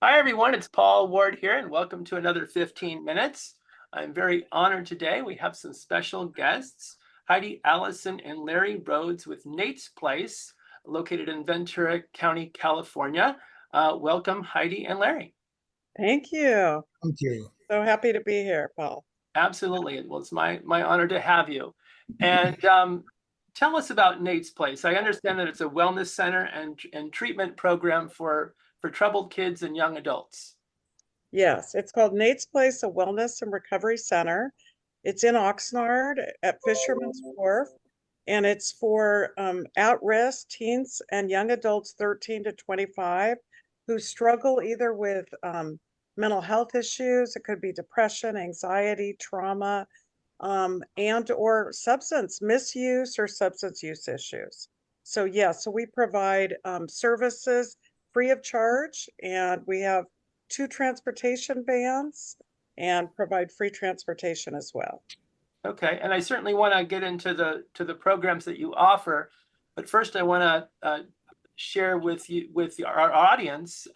Hi, everyone. It's Paul Ward here, and welcome to another 15 minutes. I'm very honored today. We have some special guests, Heidi, Allison, and Larry Rhoades with Nate's Place, located in Ventura County, California. Welcome, Heidi and Larry. Thank you. Thank you. So happy to be here, Paul. Absolutely. Well, it's my honor to have you. And tell us about Nate's Place. I understand that it's a wellness center and treatment program for troubled kids and young adults. Yes, it's called Nate's Place, a wellness and recovery center. It's in Oxnard at Fisherman's Wharf, and it's for at-risk teens and young adults 13 to 25 who struggle either with mental health issues. It could be depression, anxiety, trauma, and or substance misuse or substance use issues. So yeah, so we provide services free of charge, and we have 2 transportation vans and provide free transportation as well. Okay, and I certainly want to get into the programs that you offer, but first I want to share with our audience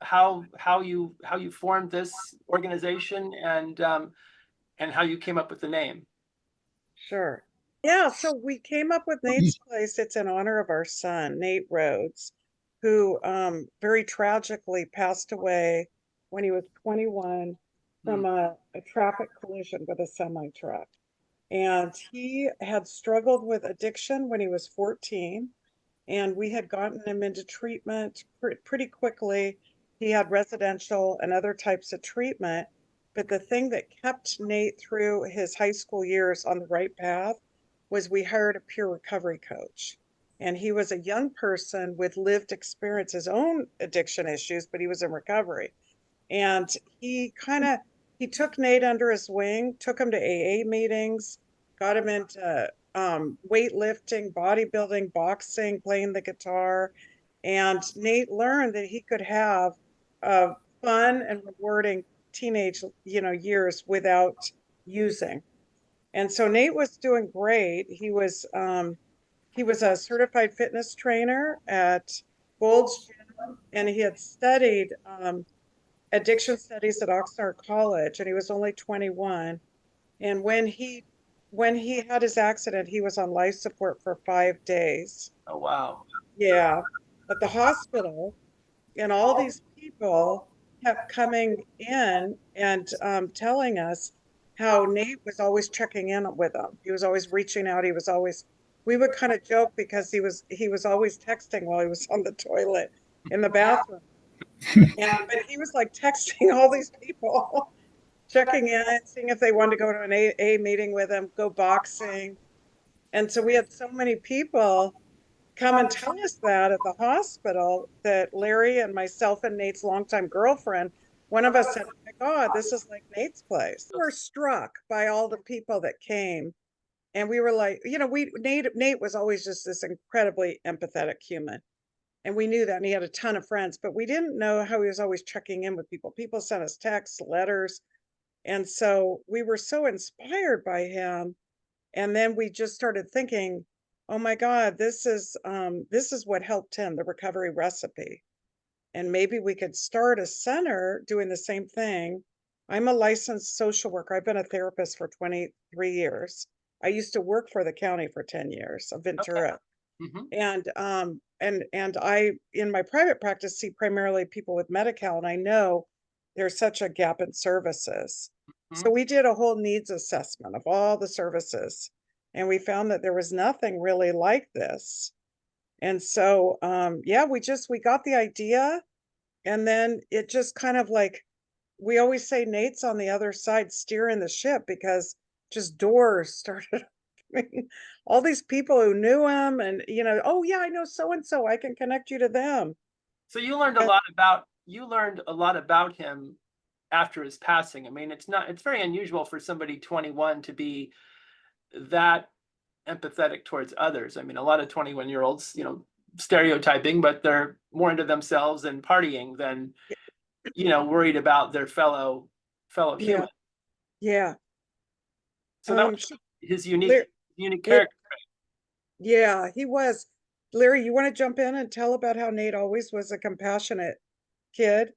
how you formed this organization and how you came up with the name. Sure. Yeah, so we came up with Nate's Place. It's in honor of our son, Nate Rhoades, who very tragically passed away when he was 21 from a traffic collision with a semi truck. And he had struggled with addiction when he was 14, and we had gotten him into treatment pretty quickly. He had residential and other types of treatment. But the thing that kept Nate through his high school years on the right path was we hired a peer recovery coach. And he was a young person with lived experience, his own addiction issues, but he was in recovery. And he took Nate under his wing, took him to AA meetings, got him into weightlifting, bodybuilding, boxing, playing the guitar. And Nate learned that he could have fun and rewarding teenage, years without using. And so Nate was doing great. He was a certified fitness trainer at Gold's Gym, and he had studied addiction studies at Oxnard College, and he was only 21. And when he had his accident, he was on life support for 5 days. Oh, wow. Yeah, at the hospital, and all these people kept coming in and telling us how Nate was always checking in with them. He was always reaching out. We would kind of joke because he was always texting while he was on the toilet in the bathroom. But he was like texting all these people, checking in, seeing if they wanted to go to an AA meeting with him, go boxing. And so we had so many people come and tell us that at the hospital, that Larry and myself and Nate's longtime girlfriend, one of us said, "Oh my God, this is like Nate's Place." We were struck by all the people that came. And we were like, Nate was always just this incredibly empathetic human. And we knew that, and he had a ton of friends, but we didn't know how he was always checking in with people. People sent us texts, letters. And so we were so inspired by him. And then we just started thinking, oh my God, this is what helped him, the recovery recipe. And maybe we could start a center doing the same thing. I'm a licensed social worker. I've been a therapist for 23 years. I used to work for the county for 10 years of Ventura. Mm-hmm. And I, in my private practice, see primarily people with Medi-Cal, and I know there's such a gap in services. So we did a whole needs assessment of all the services, and we found that there was nothing really like this. And so, yeah, we got the idea, and then it just kind of like, we always say Nate's on the other side steering the ship, because just doors started opening. All these people who knew him, and oh yeah, I know so and so, I can connect you to them. So you learned a lot about him after his passing. I mean, it's very unusual for somebody 21 to be that empathetic towards others. I mean, a lot of 21-year-olds, stereotyping, but they're more into themselves and partying than, worried about their fellow Yeah, human. yeah. So that was his unique character. Yeah, he was. Larry, you want to jump in and tell about how Nate always was a compassionate kid?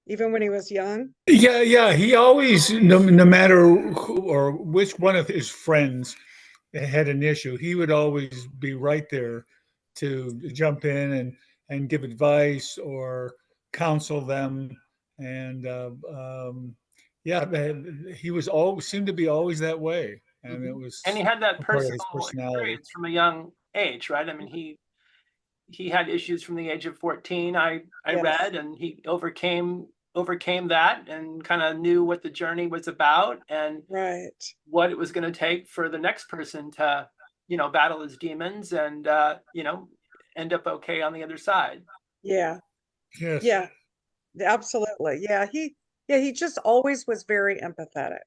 even when he was young? Yeah. He always, no matter who or which one of his friends had an issue, he would always be right there to jump in and give advice or counsel them. And yeah, he was always seemed to be always that way, and it And he was had that a part of his personal personality. experience from a young age, right? I mean, he had issues from the age of 14. I Yes, read, and he overcame that and kind of knew what the journey was about and right. what it was going to take for the next person to, battle his demons and end up okay on the other side. Yeah, Yes. yeah, absolutely. Yeah, he just always was very empathetic.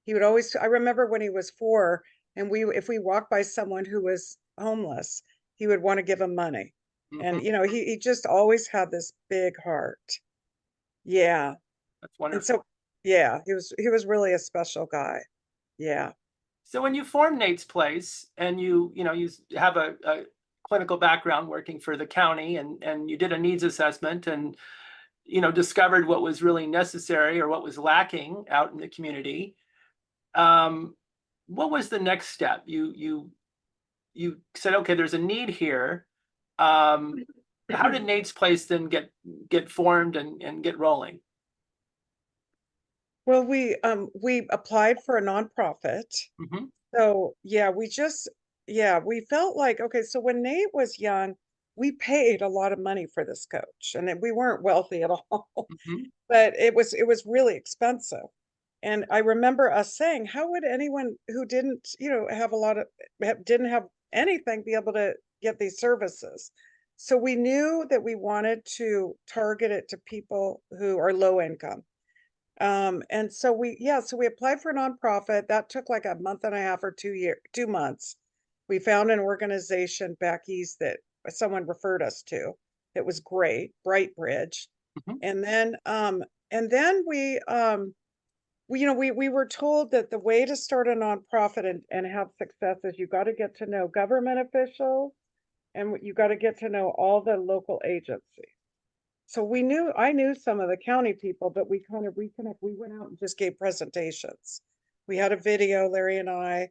He would always, I remember when he was 4 and if we walked by someone who was homeless, he would want to give them money. And, Hmm. he just always had this big heart. Yeah. That's And wonderful. so, yeah, he was really a special guy. Yeah. So when you formed Nate's Place and you have a clinical background working for the county and you did a needs assessment and discovered what was really necessary or what was lacking out in the community, um, what was the next step? You said, okay, there's a need here. How did Nate's Place then get formed and get rolling? Well, we applied for a nonprofit. Hmm. So yeah, we felt like, okay, so when Nate was young, we paid a lot of money for this coach, and we weren't wealthy at all, Hmm. but it was really expensive. And I remember us saying, how would anyone who didn't, have a lot of didn't have anything be able to get these services? So we knew that we wanted to target it to people who are low income. And so we applied for a nonprofit. That took like a month and a half or 2 months. We found an organization back east that someone referred us to. It was great, Bright Bridge. Hmm. And then we were told that the way to start a nonprofit and have success is you got to get to know government officials and you got to get to know all the local agencies. So I knew some of the county people, but we kind of reconnect. We went out and just gave presentations. We had a video, Larry and I.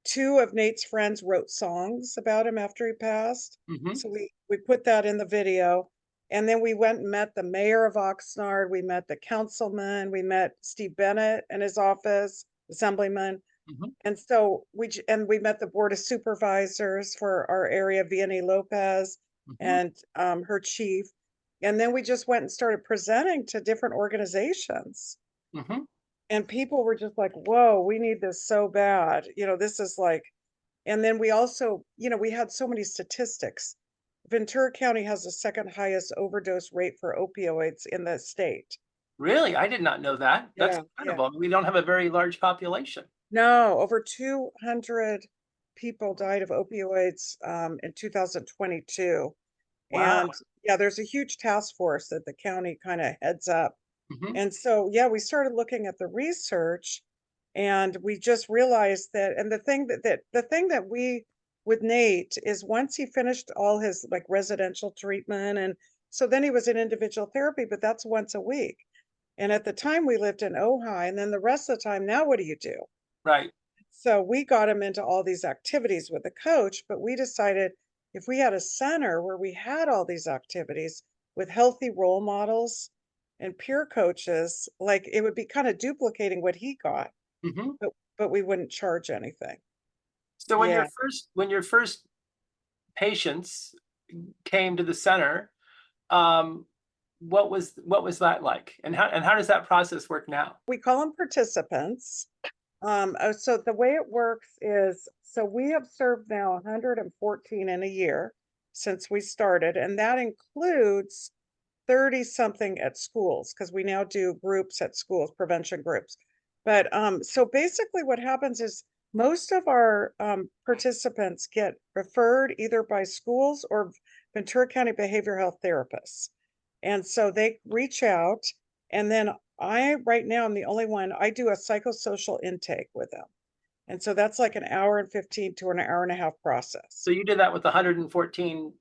Two of Nate's friends wrote songs about him after he passed. Hmm. So we put that in the video. And then we went and met the mayor of Oxnard. We met the councilman. We met Steve Bennett in his office, assemblyman. Hmm. And so we met the board of supervisors for our area, Vianney Lopez Hmm. and her chief. And then we just went and started presenting to different organizations. Hmm. And people were just like, whoa, we need this so bad. This is like, and then we also, we had so many statistics. Ventura County has the second highest overdose rate for opioids in the state. Really? I did not know that. That's Yeah, yeah. incredible. We don't have a very large population. No, over 200 people died of opioids in 2022. Wow. And yeah, there's a huge task force that the county kind of heads up. Hmm. And so, yeah, we started looking at the research and we just realized that, and the thing that we with Nate is once he finished all his like residential treatment, and so then he was in individual therapy, but that's once a week. And at the time we lived in Ojai, and then the rest of the time, now what do you do? Right. So we got him into all these activities with the coach, but we decided if we had a center where we had all these activities with healthy role models and peer coaches, like it would be kind of duplicating what he got, Hmm. but we wouldn't charge anything. So Yeah. when your first patients came to the center, um, what was that like? And how does that process work now? We call them participants. So the way it works is, so we have served now 114 in a year since we started, and that includes 30 something at schools because we now do groups at schools, prevention groups. But so basically what happens is most of our participants get referred either by schools or Ventura County Behavioral Health therapists. And so they reach out, and then right now, I'm the only one, I do a psychosocial intake with them. And so that's like an hour and 15 to an hour and a half process. So you did that with 114.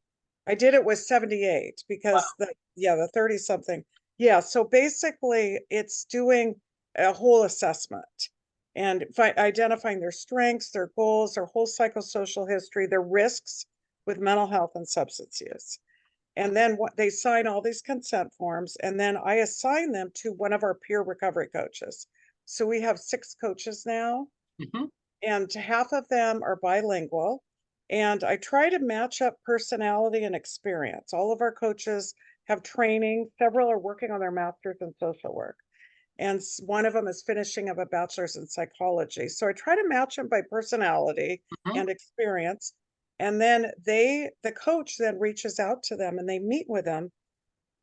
I did it with 78 Wow. because the 30 something. Yeah, so basically it's doing a whole assessment and identifying their strengths, their goals, their whole psychosocial history, their risks with mental health and substance use. And then what they sign all these consent forms, and then I assign them to one of our peer recovery coaches. So we have 6 coaches now, Mhm. and half of them are bilingual. And I try to match up personality and experience. All of our coaches have training, several are working on their master's in social work, and one of them is finishing up a bachelor's in psychology. So I try to match them by personality Mhm. and experience. And then the coach then reaches out to them and they meet with them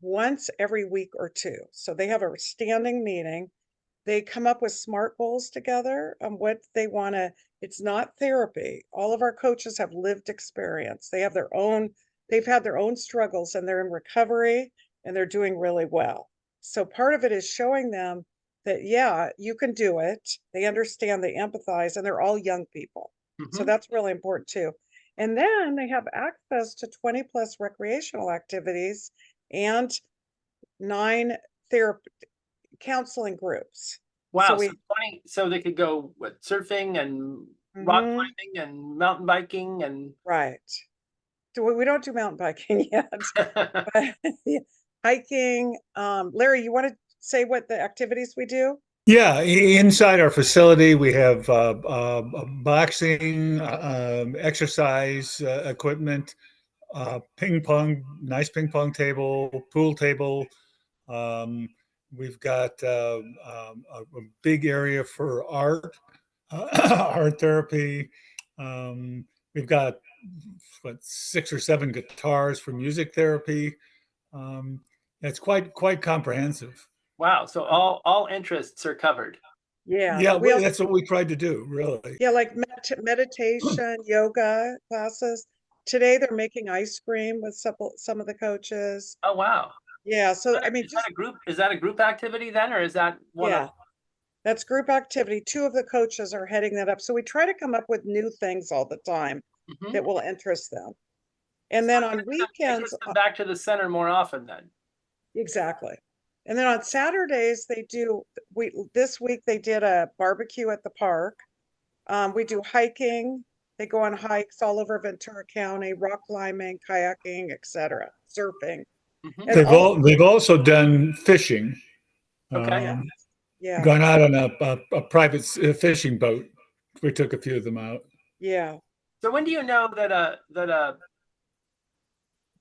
once every week or two. So they have a standing meeting. They come up with SMART goals together on what they want to. It's not therapy. All of our coaches have lived experience. They've had their own struggles and they're in recovery and they're doing really well. So part of it is showing them that, yeah, you can do it. They understand, they empathize, and they're all young people. So Mhm. that's really important too. And then they have access to 20 plus recreational activities and 9 therapy counseling groups. So Wow. So we 20, so they could go what, surfing and rock Mhm. climbing and mountain biking and Right. So we don't do mountain biking yet, but yeah, hiking. Larry, you want to say what the activities we do? Yeah, inside our facility, we have boxing, exercise equipment, ping pong, nice ping pong table, pool table. Um, we've got a big area for art, art therapy. We've got what 6 or 7 guitars for music therapy. Um, it's quite comprehensive. wow. So all interests are covered. Yeah, Yeah, we also that's what we tried to do, really. yeah, like meditation, yoga classes. Today they're making ice cream with some of the coaches. Oh, wow. Yeah, so I mean, Is that just a group? Is that a group activity then, or is that one of? yeah, that's group activity. 2 of the coaches are heading that up. So we try to come up with new things all the time Mhm. that will interest them. And So then on it weekends, gets them back to the center more often then. exactly. And then on Saturdays, this week they did a barbecue at the park. We do hiking. They go on hikes all over Ventura County, rock climbing, kayaking, etc., surfing. Mhm. And all, They've also done fishing, Okay. yeah, um, yeah, gone out on a private fishing boat. We took a few of them out. yeah. So when do you know that a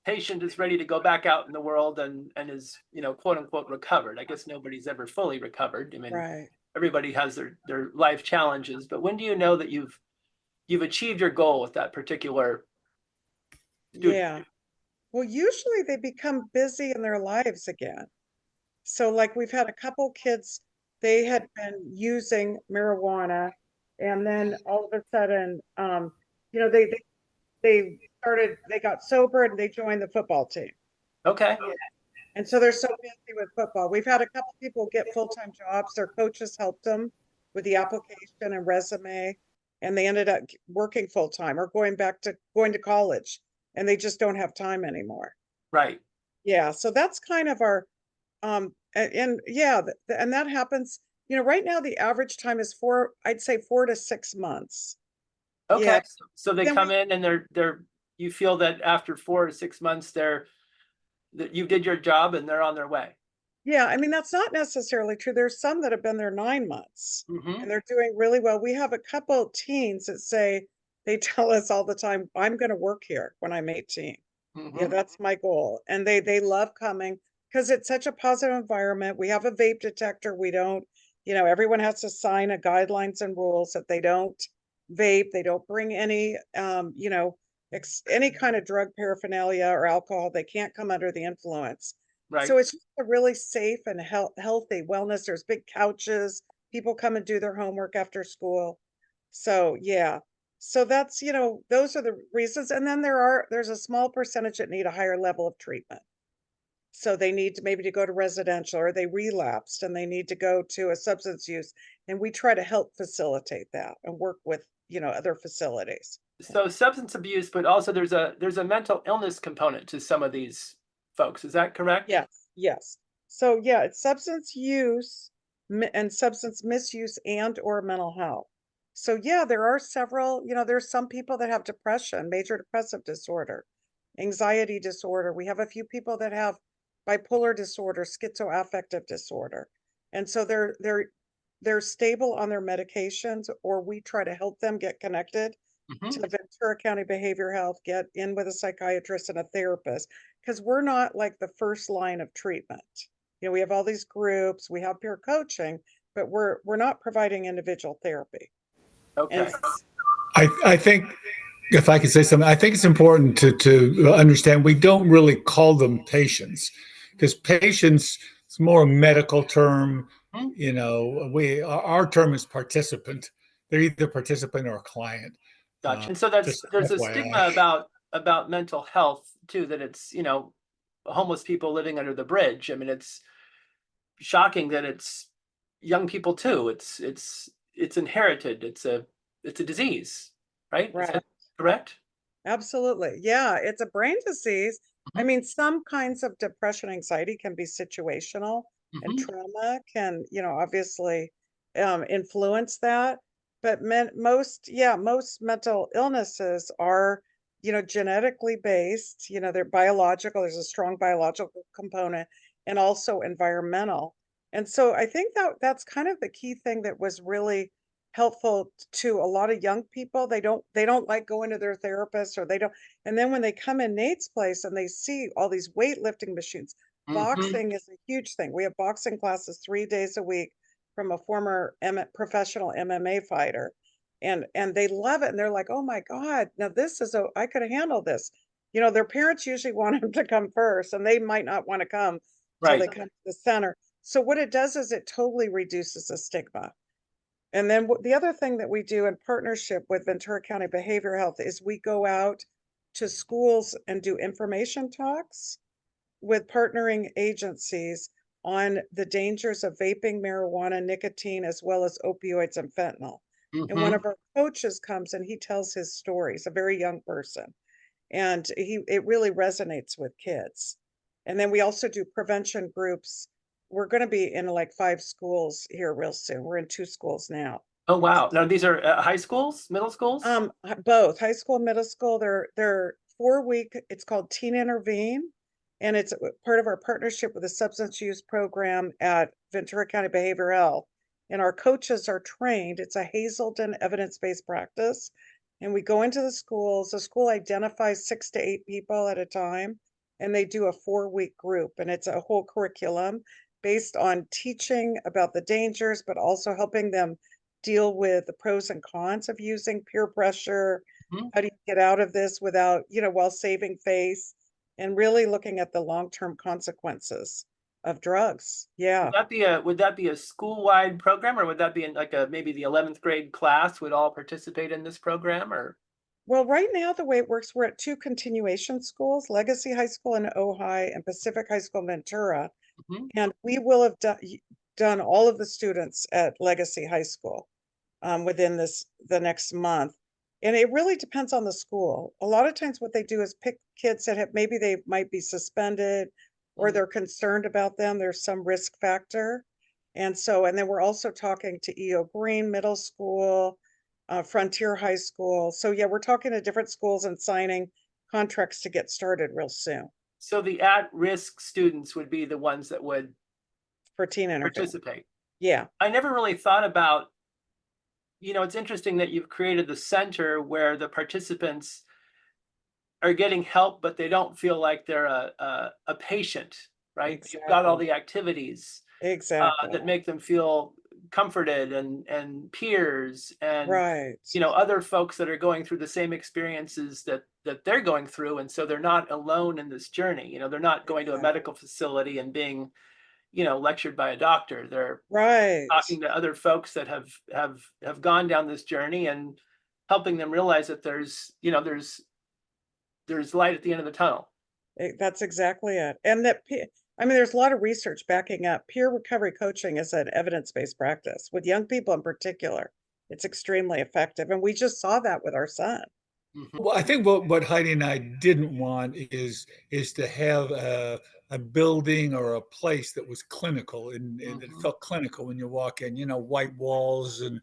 patient is ready to go back out in the world and is, quote unquote recovered? I guess nobody's ever fully recovered. I mean, Right. everybody has their life challenges, but when do you know that you've achieved your goal with that particular student? Yeah. Well, usually they become busy in their lives again. So like we've had a couple kids, they had been using marijuana and then all of a sudden, you know, they got sober and they joined the football team. Okay. And so they're so busy with football. We've had a couple people get full-time jobs. Their coaches helped them with the application and resume, and they ended up working full-time or going to college, and they just don't have time anymore. Right. Yeah, so that's kind of our and yeah, and that happens, right now the average time is I'd say 4 to 6 months. Yeah. Okay. So they Then come we in and you feel that after 4 or 6 months, that you did your job and they're on their way. Yeah, I mean, that's not necessarily true. There's some that have been there 9 months Hmm. and they're doing really well. We have a couple teens that say they tell us all the time, I'm going to work here when I'm 18. Yeah, Hmm. that's my goal. And they love coming because it's such a positive environment. We have a vape detector. We don't, everyone has to sign a guidelines and rules that they don't vape, they don't bring any any kind of drug paraphernalia or alcohol. They can't come under the influence. Right. So it's just a really safe and healthy wellness. There's big couches. People come and do their homework after school. So yeah. So that's, those are the reasons. And then there's a small percentage that need a higher level of treatment. So they need to maybe to go to residential or they relapsed and they need to go to a substance use. And we try to help facilitate that and work with, other facilities. So substance abuse, but also there's a mental illness component to some of these folks. Is that correct? Yes, yes. So yeah, it's substance use and substance misuse and or mental health. So yeah, there are several, there's some people that have depression, major depressive disorder, anxiety disorder. We have a few people that have bipolar disorder, schizoaffective disorder. And so they're stable on their medications, or we try to help them get connected to Mhm. Ventura County Behavioral Health, get in with a psychiatrist and a therapist, because we're not like the first line of treatment. We have all these groups, we have peer coaching, but we're not providing individual therapy. And Okay. I think if I could say something, I think it's important to understand we don't really call them patients because patients is more a medical term. Mhm. You know, our term is participant. They're either participant or client. Gotcha. And so that's Just there's a FYI. stigma about mental health too, that it's, homeless people living under the bridge. I mean, it's shocking that it's young people too. It's inherited. It's a disease, right? Is right. that correct? Absolutely. Yeah, it's a brain disease. I Mhm. mean, some kinds of depression, anxiety can be situational, and Mhm. trauma can, obviously influence that. But most mental illnesses are, genetically based, they're biological. There's a strong biological component and also environmental. And so I think that that's kind of the key thing that was really helpful to a lot of young people. They don't like going to their therapist, or they don't. And then when they come in Nate's place and they see all these weightlifting machines, Mhm. boxing is a huge thing. We have boxing classes 3 days a week from a former professional MMA fighter. And they love it. And they're like, oh my God, now I could handle this. Their parents usually want them to come first, and they might not want to come till Right. they come to the center. So what it does is it totally reduces the stigma. And then the other thing that we do in partnership with Ventura County Behavioral Health is we go out to schools and do information talks with partnering agencies on the dangers of vaping, marijuana, nicotine, as well as opioids and fentanyl. And one Mhm. of our coaches comes and he tells his story. He's a very young person, and it really resonates with kids. And then we also do prevention groups. We're going to be in like 5 schools here real soon. We're in 2 schools now. Oh, wow. Now these are high schools, middle schools? Both high school, middle school. They're 4 week. It's called Teen Intervene, and it's part of our partnership with the substance use program at Ventura County Behavioral Health. And our coaches are trained. It's a Hazelden evidence-based practice, and we go into the schools. The school identifies 6 to 8 people at a time, and they do a 4 week group, and it's a whole curriculum based on teaching about the dangers, but also helping them deal with the pros and cons of using peer pressure. Mhm. How do you get out of this without, while saving face, and really looking at the long-term consequences of drugs. Yeah. Would that be a school-wide program, or would that be in like maybe the 11th grade class would all participate in this program, or? Well, right now, the way it works, we're at 2 continuation schools, Legacy High School in Ojai and Pacific High School in Ventura. Mhm. And we will have done all of the students at Legacy High School within the next month. And it really depends on the school. A lot of times what they do is pick kids that maybe they might be suspended, or Mhm. they're concerned about them. There's some risk factor. And then we're also talking to EO Green Middle School, Frontier High School. So yeah, we're talking to different schools and signing contracts to get started real soon So the at-risk students would be the ones that would for Teen Intervene. participate. Yeah, I never really thought about, it's interesting that you've created the center where the participants are getting help, but they don't feel like they're a patient, right? You've got all exactly. the activities Exactly. that make them feel comforted, and peers, and Right. other folks that are going through the same experiences that they're going through, and so they're not alone in this journey. They're not going to a Exactly. medical facility and being lectured by a doctor. They're Right. talking to other folks that have gone down this journey, and helping them realize that there's light at the end of the tunnel. That's exactly it. And I mean, there's a lot of research backing up peer recovery coaching is an evidence-based practice with young people in particular. It's extremely effective. And we just saw that with our son. Mhm. Well, I think what Heidi and I didn't want is to have a building or a place that was clinical and it Mhm. felt clinical when you walk in, white walls and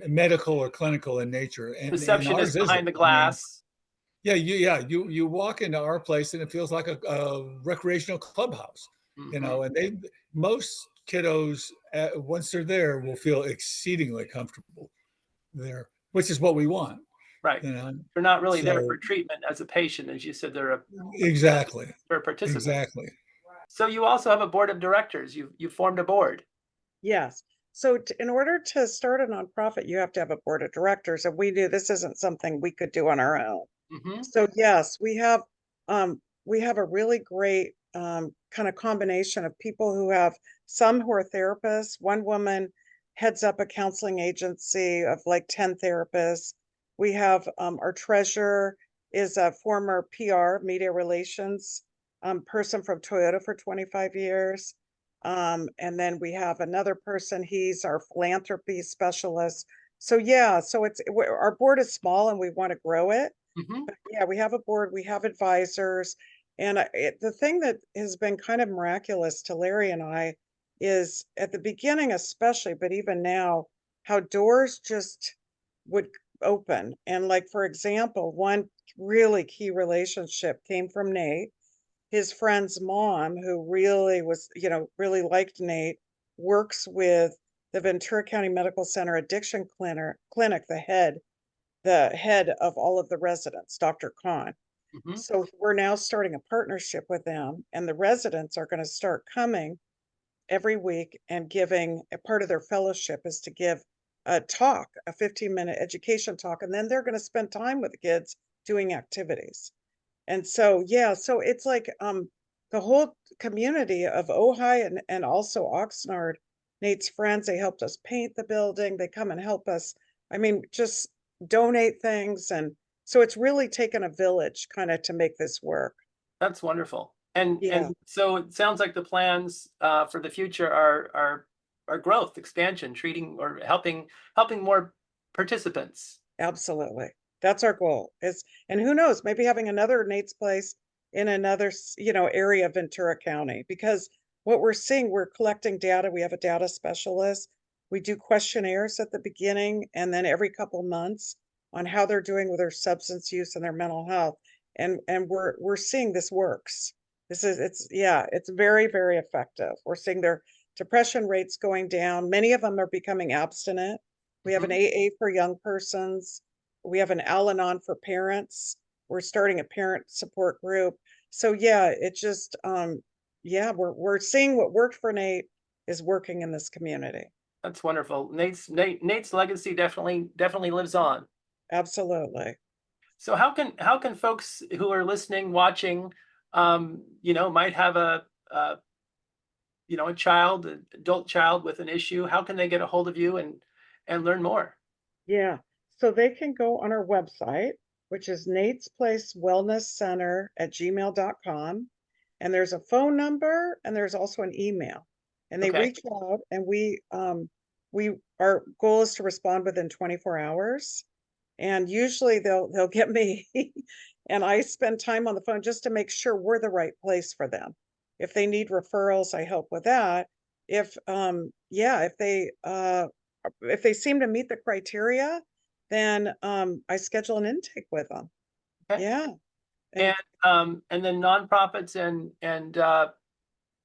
medical or clinical in nature. And ours Receptionist isn't. behind the I mean, glass. you walk into our place and it feels like a recreational clubhouse, Mhm. and most kiddos once they're there will feel exceedingly comfortable there, which is what we want, Right. you know. They're not really there So for treatment as a patient, as you said, they're exactly, a participant. exactly. So you also have a board of directors. You formed a board. Yes. So in order to start a nonprofit, you have to have a board of directors, and we knew this isn't something we could do on our own. Mhm. So yes, we have a really great kind of combination of people who have some who are therapists. One woman heads up a counseling agency of like 10 therapists. We have our treasurer is a former PR media relations person from Toyota for 25 years. And then we have another person, he's our philanthropy specialist. So yeah, so our board is small and we want to grow it. Mhm. Yeah, we have a board, we have advisors, and the thing that has been kind of miraculous to Larry and I is at the beginning, especially, but even now, how doors just would open. And like, for example, one really key relationship came from Nate. His friend's mom, who really was, really liked Nate, works with the Ventura County Medical Center Addiction Clinic, the head of all of the residents, Dr. Khan. Mhm. So we're now starting a partnership with them, and the residents are going to start coming every week and giving a part of their fellowship is to give a talk, a 15-minute education talk, and then they're going to spend time with the kids doing activities. And so, yeah, so it's like the whole community of Ojai and also Oxnard, Nate's friends, they helped us paint the building. They come and help us. I mean, just donate things. And so it's really taken a village kind of to make this work. That's wonderful. And Yeah, so it sounds like the plans for the future are growth, expansion, treating or helping more participants. absolutely. That's our goal. And who knows, maybe having another Nate's Place in another, area of Ventura County, because what we're seeing, we're collecting data. We have a data specialist. We do questionnaires at the beginning and then every couple months on how they're doing with their substance use and their mental health. And we're seeing this works. It's very, very effective. We're seeing their depression rates going down. Many of them are becoming abstinent. We have an Mhm. AA for young persons. We have an Al-Anon for parents. We're starting a parent support group. So yeah, it just yeah, we're seeing what worked for Nate is working in this community. That's wonderful. Nate's legacy definitely lives on. Absolutely. So how can folks who are listening, watching, might have a child, an adult child with an issue, how can they get a hold of you and learn more? Yeah. So they can go on our website, which is Nate's Place Wellness Center at gmail.com. And there's a phone number and there's also an email. And they Okay. reach out and our goal is to respond within 24 hours. And usually they'll get me and I spend time on the phone just to make sure we're the right place for them. If they need referrals, I help with that. If they seem to meet the criteria, then I schedule an intake with them. Okay. Yeah. And And and then nonprofits and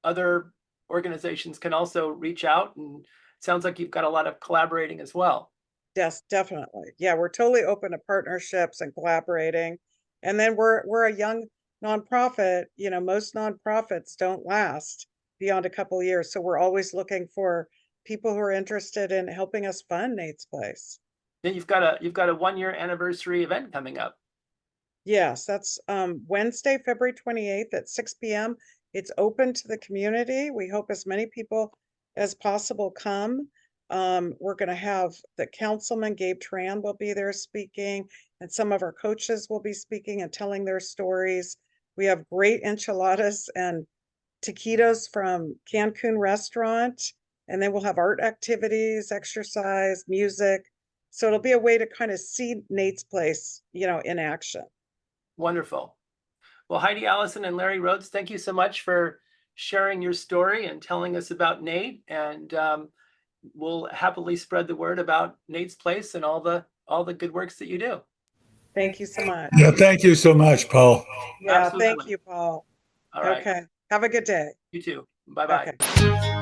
other organizations can also reach out, and it sounds like you've got a lot of collaborating as well. yes, definitely. Yeah, we're totally open to partnerships and collaborating. And then we're a young nonprofit. Most nonprofits don't last beyond a couple years. So we're always looking for people who are interested in helping us fund Nate's Place. Then you've got a 1 year anniversary event coming up. Yes, that's Wednesday, February 28th at 6 p.m. It's open to the community. We hope as many people as possible come. We're going to have the councilman, Gabe Tran, will be there speaking, and some of our coaches will be speaking and telling their stories. We have great enchiladas and taquitos from Cancun restaurant, and then we'll have art activities, exercise, music. So it'll be a way to kind of see Nate's place, in action. Wonderful. Well, Heidi, Allison, and Larry Rhoades, thank you so much for sharing your story and telling us about Nate. And we'll happily spread the word about Nate's place and all the good works that you do. Thank you so much. Yeah, thank you so much, Paul. Yeah, Absolutely. thank you, Paul. All right. Okay. Have a good day. You too. Bye-bye. Okay.